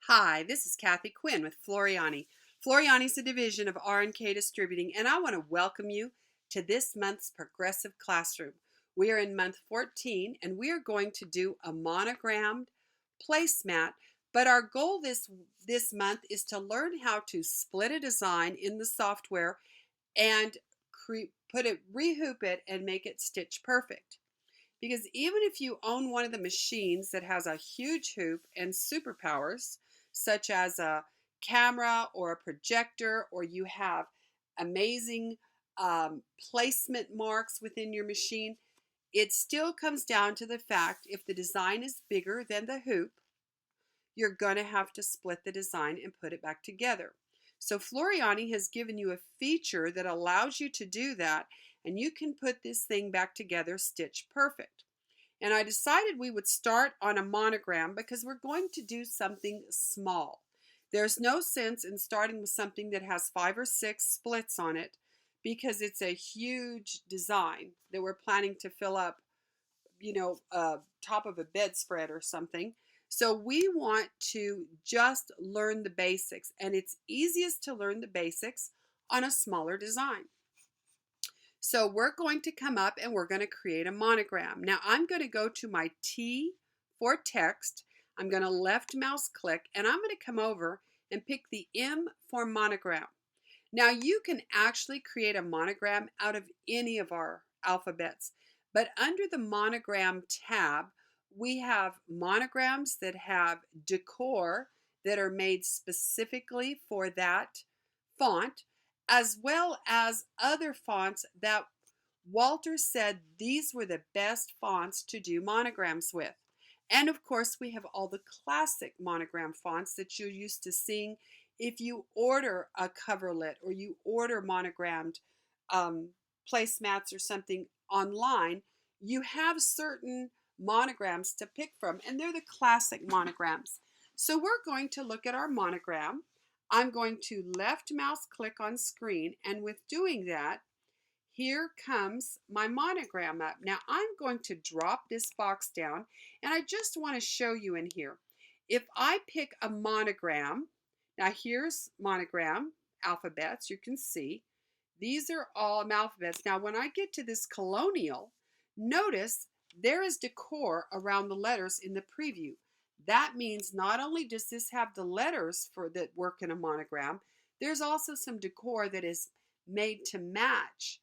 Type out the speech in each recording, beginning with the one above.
Hi, this is Kathy Quinn with Floriani. Floriani is a division of R&K Distributing, and I want to welcome you to this month's Progressive Classroom. We are in month 14, and we are going to do a monogrammed placemat, but our goal this month is to learn how to split a design in the software and rehoop it and make it stitch perfect. Because even if you own one of the machines that has a huge hoop and superpowers, such as a camera or a projector, or you have amazing placement marks within your machine, it still comes down to the fact if the design is bigger than the hoop, you're going to have to split the design and put it back together. So Floriani has given you a feature that allows you to do that, and you can put this thing back together stitch perfect. And I decided we would start on a monogram because we're going to do something small. There's no sense in starting with something that has 5 or 6 splits on it because it's a huge design that we're planning to fill up, top of a bedspread or something. So we want to just learn the basics, and it's easiest to learn the basics on a smaller design. So we're going to come up and we're going to create a monogram. Now I'm going to go to my T for text. I'm going to left mouse click and I'm going to come over and pick the M for monogram. Now you can actually create a monogram out of any of our alphabets, but under the monogram tab, we have monograms that have decor that are made specifically for that font, as well as other fonts that Walter said these were the best fonts to do monograms with. And of course, we have all the classic monogram fonts that you're used to seeing if you order a coverlet or you order monogrammed placemats or something online. You have certain monograms to pick from, and they're the classic monograms. So we're going to look at our monogram. I'm going to left mouse click on screen, and with doing that, here comes my monogram up. Now I'm going to drop this box down, and I just want to show you in here. If I pick a monogram, now here's monogram alphabets, you can see. These are all alphabets. Now when I get to this colonial, notice there is decor around the letters in the preview. That means not only does this have the letters for that work in a monogram, there's also some decor that is made to match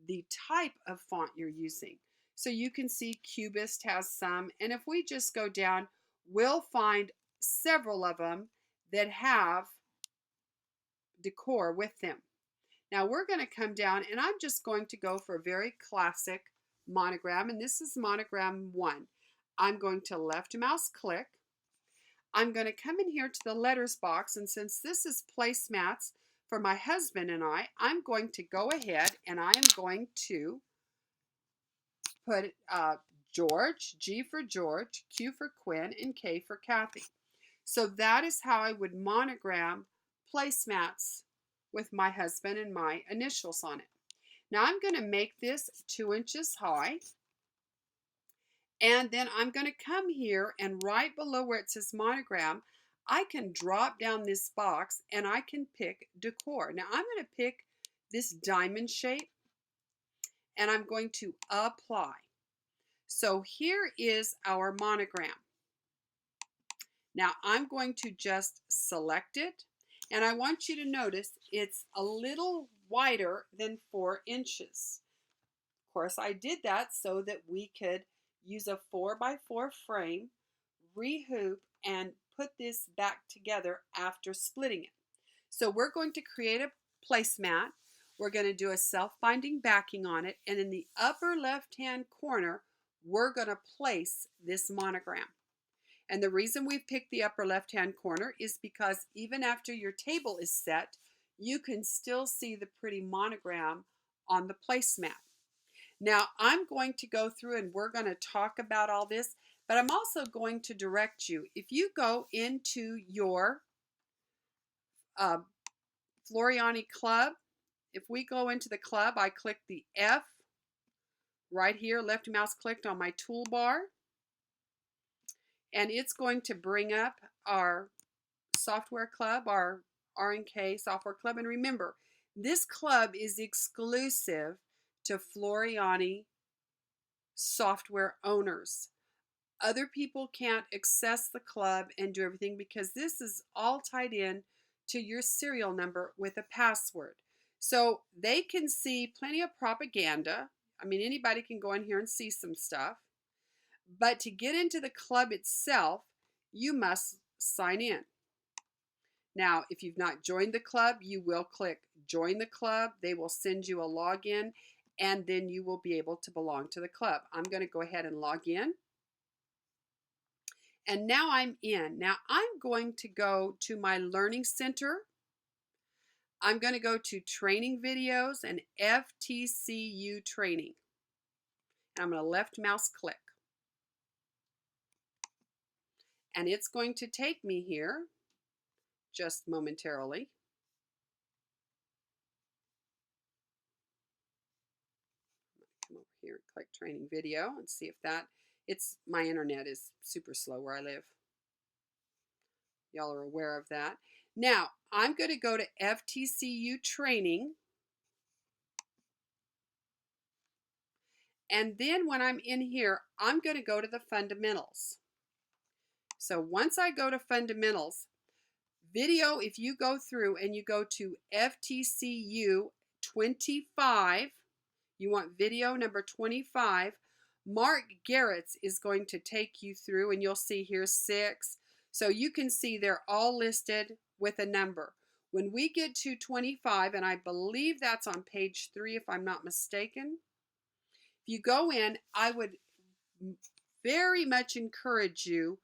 the type of font you're using. So you can see Cubist has some, and if we just go down, we'll find several of them that have decor with them. Now we're going to come down, and I'm just going to go for a very classic monogram, and this is monogram 1. I'm going to left mouse click. I'm going to come in here to the letters box, and since this is placemats for my husband and I'm going to go ahead and I am going to put George, G for George, Q for Quinn, and K for Kathy. So that is how I would monogram placemats with my husband and my initials on it. Now I'm going to make this 2 inches high. And then I'm going to come here, and right below where it says monogram, I can drop down this box and I can pick decor. Now I'm going to pick this diamond shape and I'm going to apply. So here is our monogram. Now I'm going to just select it, and I want you to notice it's a little wider than 4 inches. Of course, I did that so that we could use a 4x4 frame, rehoop, and put this back together after splitting it. So we're going to create a placemat. We're going to do a self-binding backing on it, and in the upper left-hand corner, we're going to place this monogram. And the reason we've picked the upper left-hand corner is because even after your table is set, you can still see the pretty monogram on the placemat. Now I'm going to go through and we're going to talk about all this, but I'm also going to direct you. If you go into your Floriani Club, if we go into the club, I click the F right here, left mouse clicked on my toolbar, and it's going to bring up our Software Club, our R&K Software Club. And remember, this club is exclusive to Floriani software owners. Other people can't access the club and do everything because this is all tied in to your serial number with a password. So they can see plenty of propaganda. I mean, anybody can go in here and see some stuff. But to get into the club itself, you must sign in. Now, if you've not joined the club, you will click join the club. They will send you a login, and then you will be able to belong to the club. I'm going to go ahead and log in. And now I'm in. Now I'm going to go to my Learning Center. I'm going to go to Training Videos and FTCU Training. And I'm going to left mouse click. And it's going to take me here just momentarily. Come over here and click Training Video and see if that, my internet is super slow where I live. Y'all are aware of that. Now, I'm going to go to FTCU Training. And then when I'm in here, I'm going to go to the Fundamentals. So once I go to Fundamentals, video, if you go through and you go to FTCU 25, you want video number 25, Mark Garrett's is going to take you through, and you'll see here 6. So you can see they're all listed with a number. When we get to 25, and I believe that's on page 3 if I'm not mistaken, if you go in, I would very much encourage you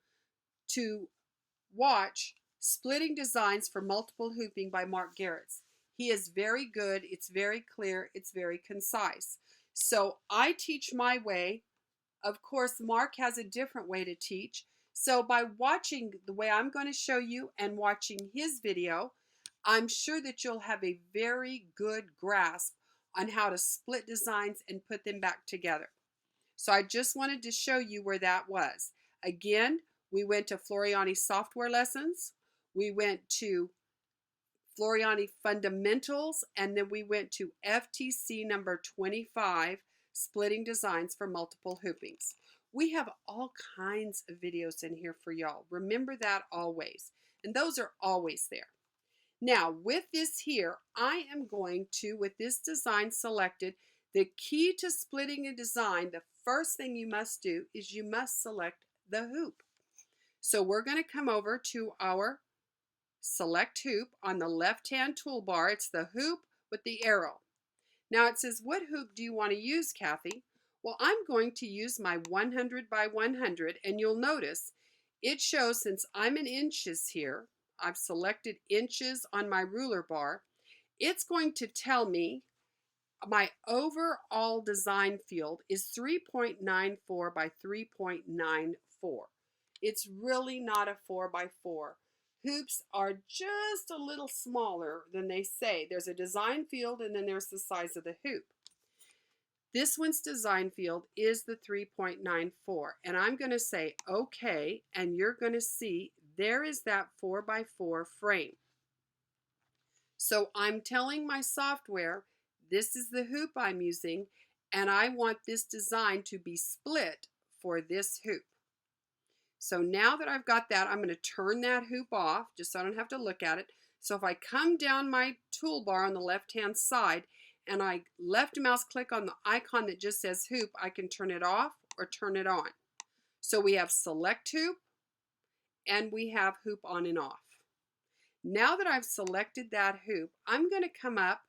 to watch Splitting Designs for Multiple Hooping by Mark Garrett's. He is very good. It's very clear. It's very concise. So I teach my way. Of course, Mark has a different way to teach. So by watching the way I'm going to show you and watching his video, I'm sure that you'll have a very good grasp on how to split designs and put them back together. So I just wanted to show you where that was. Again, we went to Floriani Software Lessons. We went to Floriani Fundamentals, and then we went to FTC number 25, Splitting Designs for Multiple Hoopings. We have all kinds of videos in here for y'all. Remember that always. And those are always there. Now, with this here, I am going to, with this design selected, the key to splitting a design, the first thing you must do is you must select the hoop. So we're going to come over to our select hoop on the left-hand toolbar. It's the hoop with the arrow. Now it says, what hoop do you want to use, Kathy? Well, I'm going to use my 100 by 100, and you'll notice it shows, since I'm in inches here, I've selected inches on my ruler bar, it's going to tell me my overall design field is 3.94 by 3.94. It's really not a 4 by 4. Hoops are just a little smaller than they say. There's a design field, and then there's the size of the hoop. This one's design field is the 3.94, and I'm going to say okay, and you're going to see there is that 4 by 4 frame. So I'm telling my software this is the hoop I'm using, and I want this design to be split for this hoop. So now that I've got that, I'm going to turn that hoop off just so I don't have to look at it. So if I come down my toolbar on the left-hand side and I left mouse click on the icon that just says hoop, I can turn it off or turn it on. So we have select hoop and we have hoop on and off. Now that I've selected that hoop, I'm going to come up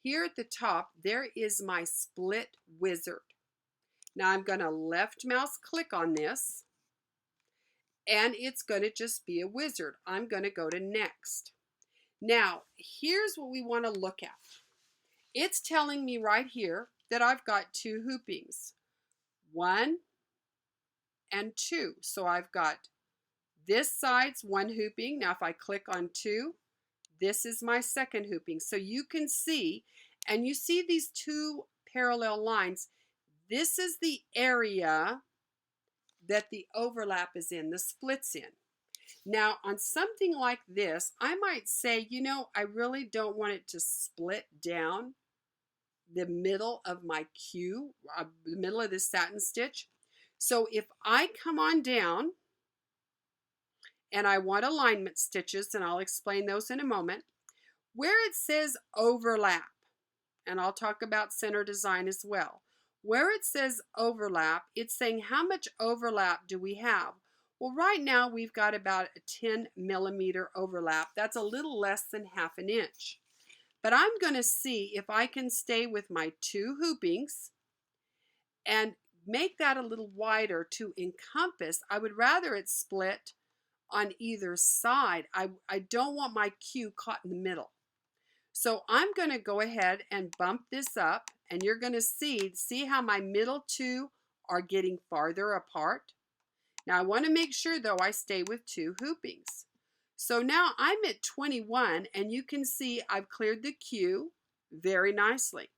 here at the top. There is my split wizard. Now I'm going to left mouse click on this, and it's going to just be a wizard. I'm going to go to next. Now, here's what we want to look at. It's telling me right here that I've got 2 hoopings, 1 and 2. So I've got this side's 1 hooping. Now, if I click on 2, this is my second hooping. So you can see, and you see these 2 parallel lines. This is the area that the overlap is in, the split's in. Now, on something like this, I might say, you know, I really don't want it to split down the middle of my queue, the middle of this satin stitch. So if I come on down and I want alignment stitches, and I'll explain those in a moment, where it says overlap, and I'll talk about center design as well. Where it says overlap, it's saying how much overlap do we have? Well, right now we've got about a 10 millimeter overlap. That's a little less than half an inch. But I'm going to see if I can stay with my 2 hoopings and make that a little wider to encompass. I would rather it split on either side. I don't want my queue caught in the middle. So I'm going to go ahead and bump this up, and you're going to see how my middle 2 are getting farther apart. Now I want to make sure though I stay with 2 hoopings. So now I'm at 21, and you can see I've cleared the queue very nicely.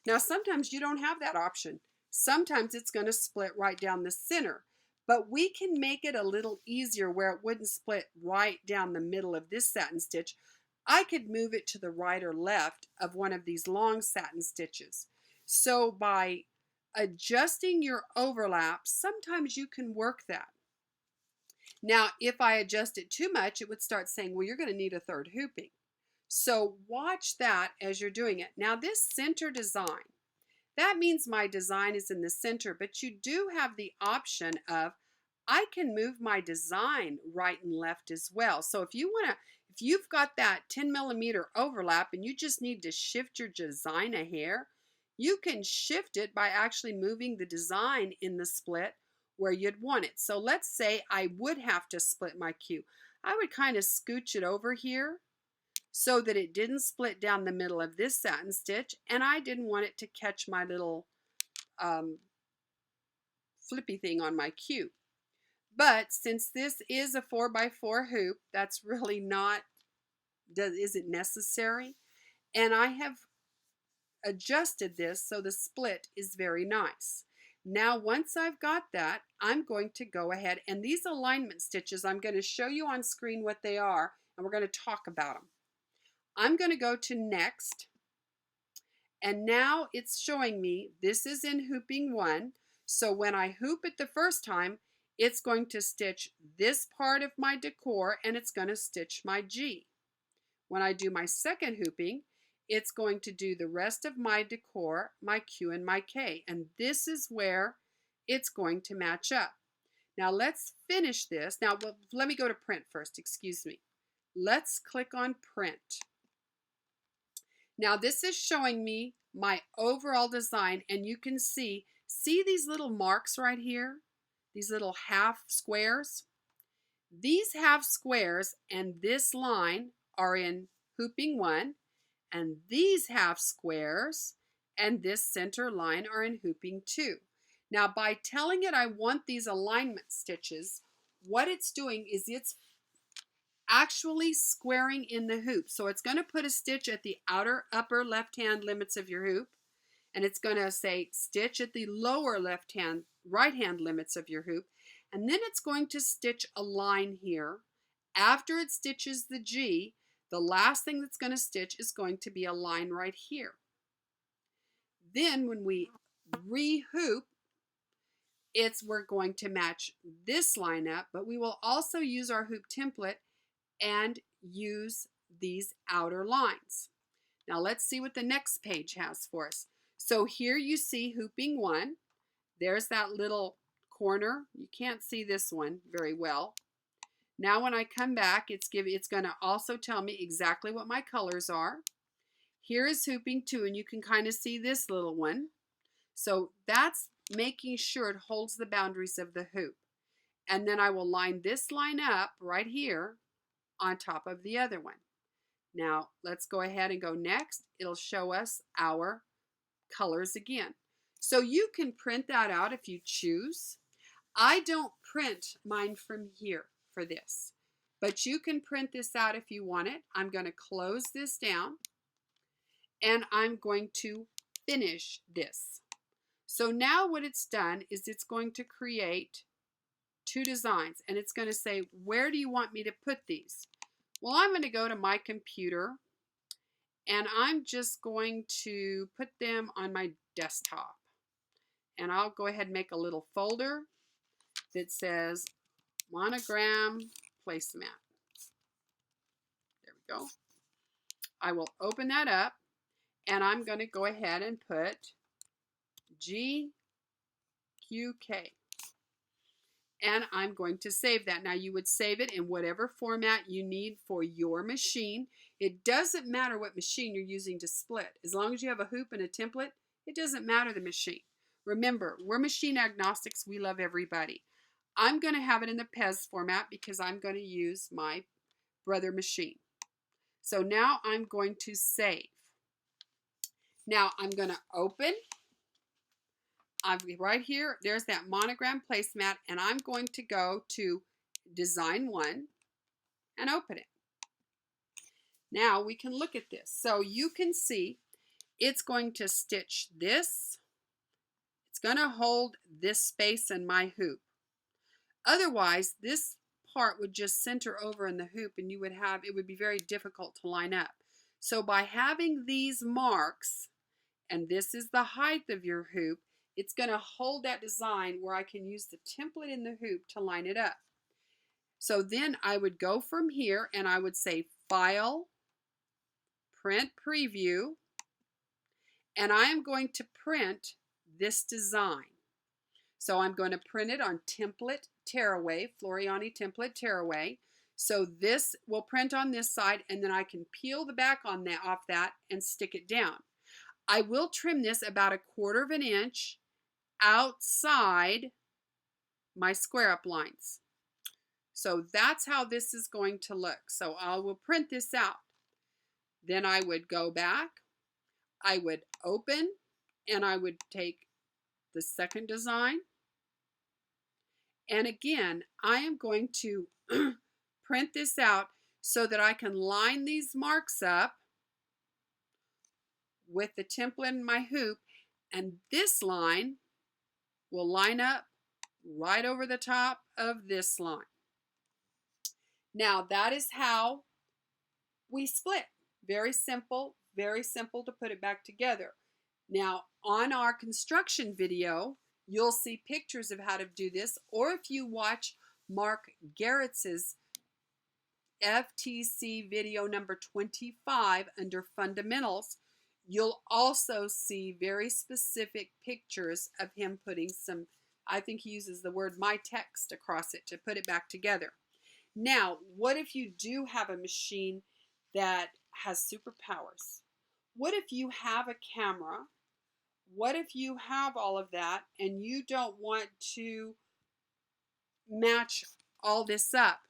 Now sometimes you don't have that option. Sometimes it's going to split right down the center, but we can make it a little easier where it wouldn't split right down the middle of this satin stitch. I could move it to the right or left of one of these long satin stitches. So by adjusting your overlap, sometimes you can work that. Now, if I adjust it too much, it would start saying, well, you're going to need a 3rd hooping. So watch that as you're doing it. Now, this center design, that means my design is in the center, but you do have the option of, I can move my design right and left as well. So if you've got that 10 millimeter overlap and you just need to shift your design a hair, you can shift it by actually moving the design in the split where you'd want it. So let's say I would have to split my queue. I would kind of scooch it over here so that it didn't split down the middle of this satin stitch, and I didn't want it to catch my little flippy thing on my queue. But since this is a 4x4 hoop, that's really isn't necessary. And I have adjusted this so the split is very nice. Now, once I've got that, I'm going to go ahead, and these alignment stitches, I'm going to show you on screen what they are, and we're going to talk about them. I'm going to go to next, and now it's showing me this is in hooping 1. So when I hoop it the first time, it's going to stitch this part of my decor, and it's going to stitch my G. When I do my second hooping, it's going to do the rest of my decor, my Q and my K, and this is where it's going to match up. Now let's finish this. Now let me go to print first, excuse me. Let's click on print. Now this is showing me my overall design, and you can see these little marks right here? These little half squares? These half squares and this line are in hooping 1, and these half squares and this center line are in hooping 2. Now by telling it I want these alignment stitches, what it's doing is it's actually squaring in the hoop. So it's going to put a stitch at the outer upper left hand limits of your hoop, and it's going to say stitch at the lower right hand limits of your hoop, and then it's going to stitch a line here. After it stitches the G, the last thing that's going to stitch is going to be a line right here. Then when we re-hoop, we're going to match this line up, but we will also use our hoop template and use these outer lines. Now let's see what the next page has for us. So here you see hooping 1. There's that little corner. You can't see this one very well. Now when I come back, it's going to also tell me exactly what my colors are. Here is hooping 2, and you can kind of see this little one. So that's making sure it holds the boundaries of the hoop. And then I will line this line up right here on top of the other one. Now let's go ahead and go next. It'll show us our colors again. So you can print that out if you choose. I don't print mine from here for this, but you can print this out if you want it. I'm going to close this down, and I'm going to finish this. So now what it's done is it's going to create 2 designs, and it's going to say, where do you want me to put these? Well, I'm going to go to my computer, and I'm just going to put them on my desktop. And I'll go ahead and make a little folder that says Monogram Placemat. There we go. I will open that up, and I'm going to go ahead and put GQK. And I'm going to save that. Now, you would save it in whatever format you need for your machine. It doesn't matter what machine you're using to split. As long as you have a hoop and a template, it doesn't matter the machine. Remember, we're machine agnostics. We love everybody. I'm going to have it in the PEZ format because I'm going to use my brother machine. So now I'm going to save. Now I'm going to open. Right here, there's that Monogram Placemat, and I'm going to go to Design 1 and open it. Now we can look at this. So you can see it's going to stitch this. It's going to hold this space in my hoop. Otherwise, this part would just center over in the hoop, and it would be very difficult to line up. So by having these marks, and this is the height of your hoop, it's going to hold that design where I can use the template in the hoop to line it up. So then I would go from here and I would say File, Print Preview, and I am going to print this design. So I'm going to print it on Template Tearaway, Floriani Template Tearaway. So this will print on this side, and then I can peel the back off that and stick it down. I will trim this about 1/4 of an inch outside my square up lines. So that's how this is going to look. So I will print this out. Then I would go back, I would open, and I would take the second design. And again, I am going to print this out so that I can line these marks up with the template in my hoop, and this line will line up right over the top of this line. Now that is how we split. Very simple to put it back together. Now on our construction video, you'll see pictures of how to do this, or if you watch Mark Garrett's FTC video number 25 under Fundamentals, you'll also see very specific pictures of him putting some, I think he uses the word my text across it to put it back together. Now, what if you do have a machine that has superpowers? What if you have a camera? What if you have all of that and you don't want to match all this up?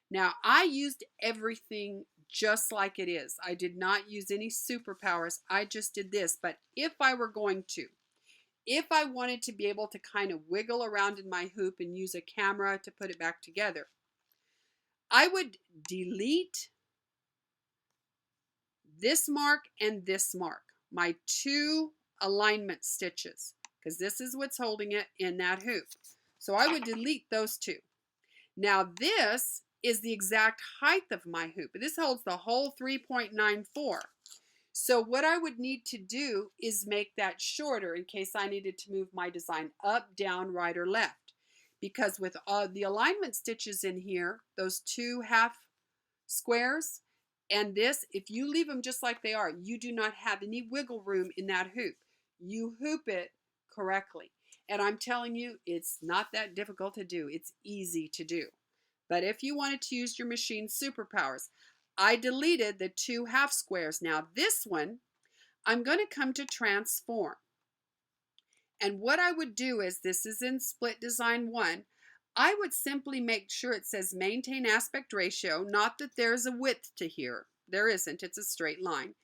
Now, I used everything just like it is. I did not use any superpowers. I just did this. But if I were going to, if I wanted to be able to kind of wiggle around in my hoop and use a camera to put it back together, I would delete this mark and this mark, my 2 alignment stitches, because this is what's holding it in that hoop. So I would delete those 2. Now this is the exact height of my hoop. This holds the whole 3.94. So what I would need to do is make that shorter in case I needed to move my design up, down, right, or left. Because with all the alignment stitches in here, those 2 half squares, and this, if you leave them just like they are, you do not have any wiggle room in that hoop. You hoop it correctly. And I'm telling you, it's not that difficult to do. It's easy to do. But if you wanted to use your machine's superpowers, I deleted the 2 half squares. Now this one, I'm going to come to transform. And what I would do is, this is in Split Design 1, I would simply make sure it says maintain aspect ratio, not that there's a width to here. There isn't, it's a straight line.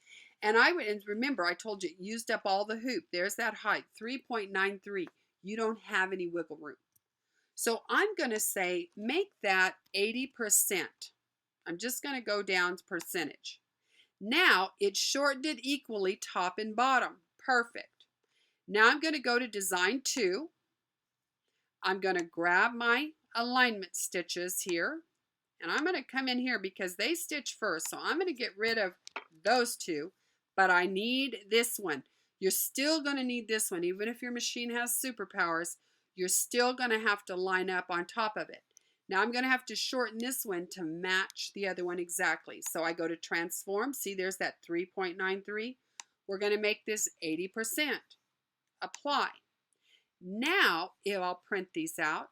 And remember, I told you it used up all the hoop. There's that height, 3.93. You don't have any wiggle room. So I'm going to say make that 80%. I'm just going to go down to percentage. Now it shortened it equally top and bottom. Perfect. Now I'm going to go to Design 2. I'm going to grab my alignment stitches here, and I'm going to come in here because they stitch first. So I'm going to get rid of those two, but I need this one. You're still going to need this one. Even if your machine has superpowers, you're still going to have to line up on top of it. Now I'm going to have to shorten this one to match the other one exactly. So I go to transform. See, there's that 3.93. We're going to make this 80%. Apply. Now I'll print these out,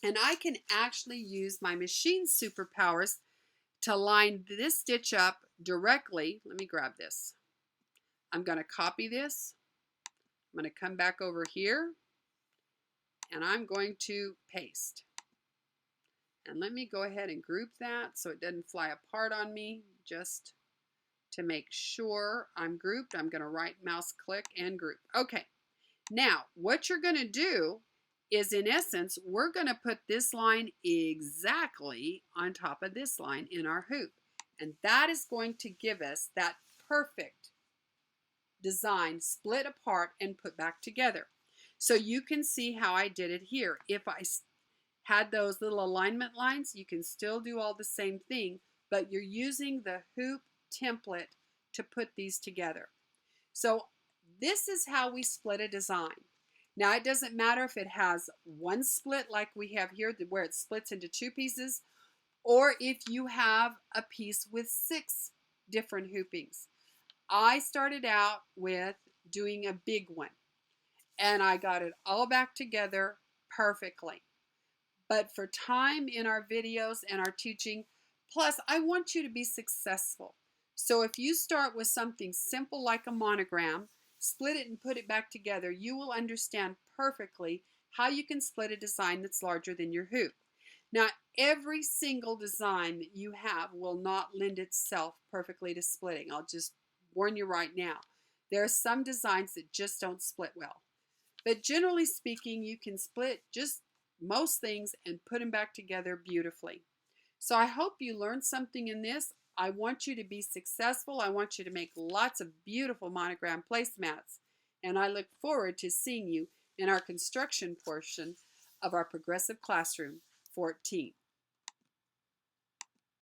and I can actually use my machine superpowers to line this stitch up directly. Let me grab this. I'm going to copy this. I'm going to come back over here, and I'm going to paste. And let me go ahead and group that so it doesn't fly apart on me. Just to make sure I'm grouped, I'm going to right mouse click and group. Okay. Now, what you're going to do is, in essence, we're going to put this line exactly on top of this line in our hoop. And that is going to give us that perfect design split apart and put back together. So you can see how I did it here. If I had those little alignment lines, you can still do all the same thing, but you're using the hoop template to put these together. So this is how we split a design. Now it doesn't matter if it has one split like we have here where it splits into two pieces, or if you have a piece with 6 different hoopings. I started out with doing a big one, and I got it all back together perfectly. But for time in our videos and our teaching, plus I want you to be successful. So if you start with something simple like a monogram, split it and put it back together, you will understand perfectly how you can split a design that's larger than your hoop. Now, every single design that you have will not lend itself perfectly to splitting. I'll just warn you right now. There are some designs that just don't split well. But generally speaking, you can split just most things and put them back together beautifully. So I hope you learned something in this. I want you to be successful. I want you to make lots of beautiful monogram placemats. And I look forward to seeing you in our construction portion of our Progressive Classroom 14.